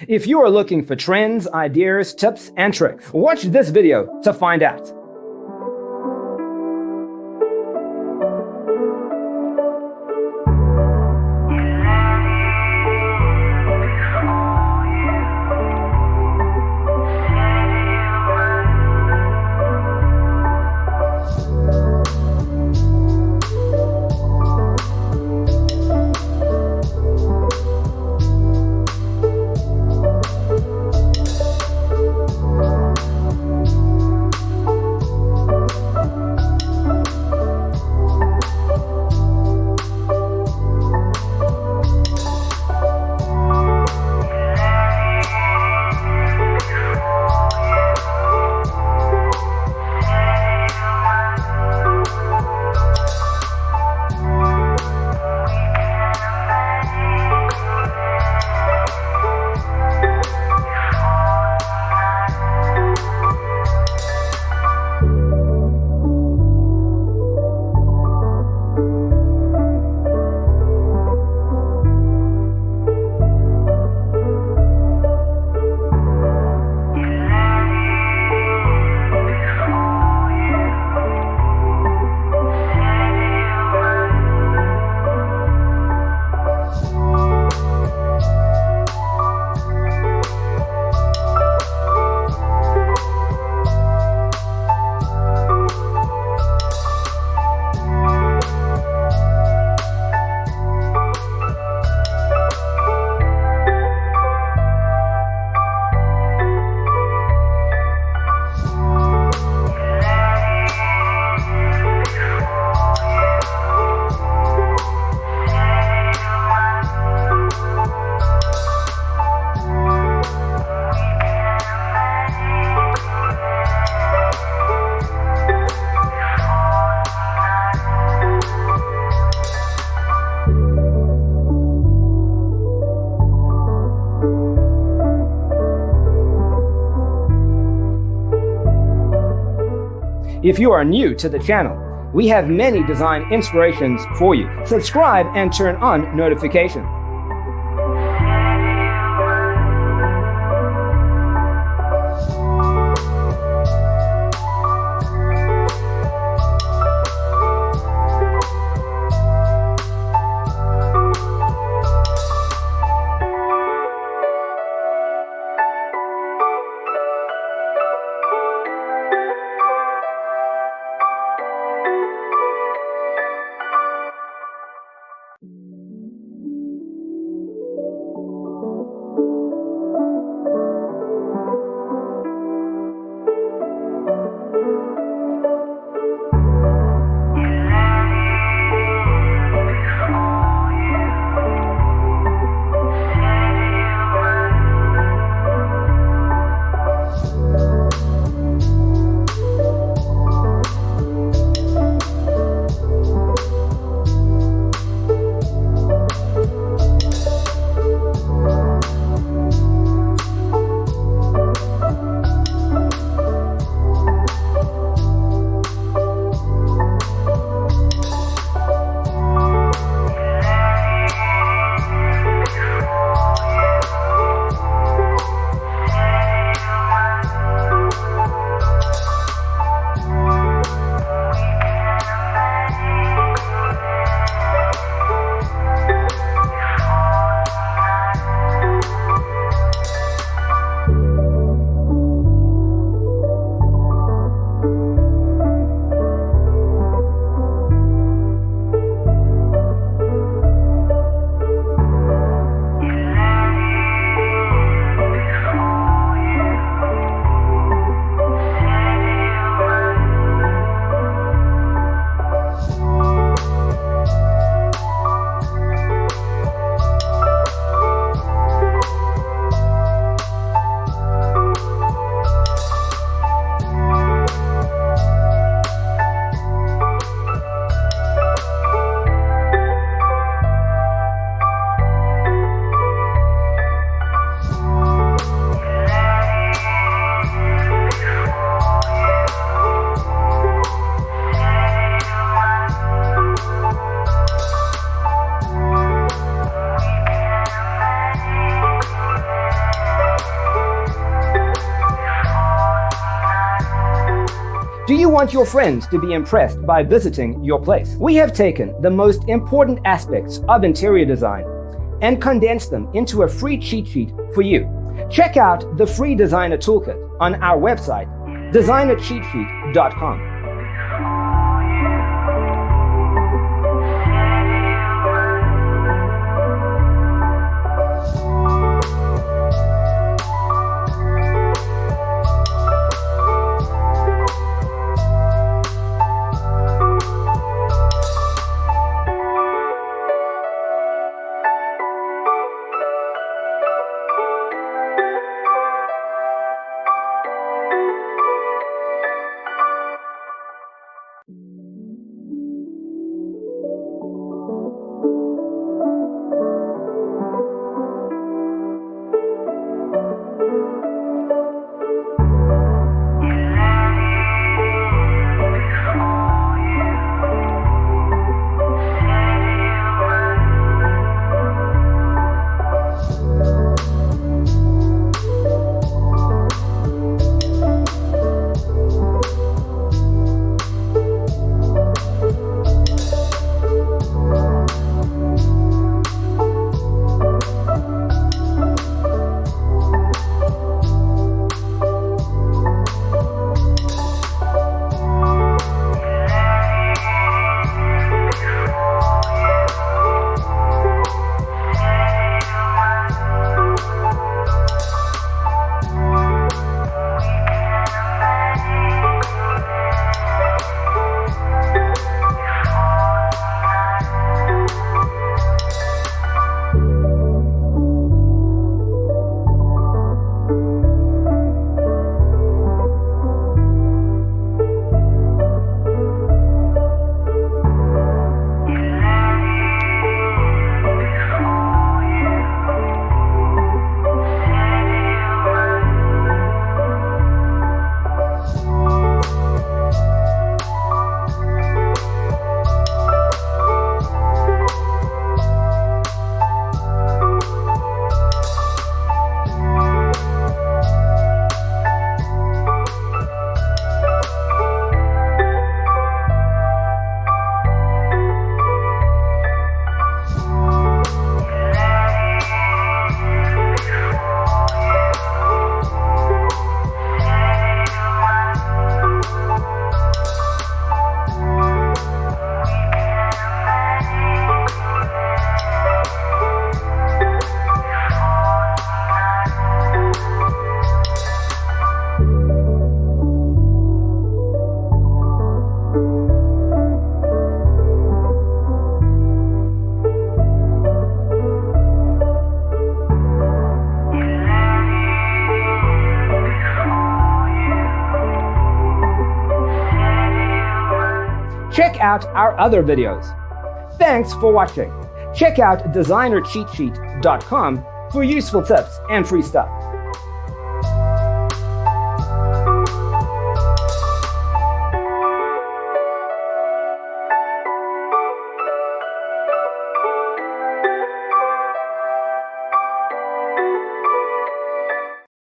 If you are looking for trends, ideas, tips, and tricks, watch this video to find out. If you are new to the channel, we have many design inspirations for you. Subscribe and turn on notifications. Do you want your friends to be impressed by visiting your place? We have taken the most important aspects of interior design and condensed them into a free cheat sheet for you. Check out the free designer toolkit on our website, designercheatsheet.com. Check out our other videos. Thanks for watching. Check out designercheatsheet.com for useful tips and free stuff.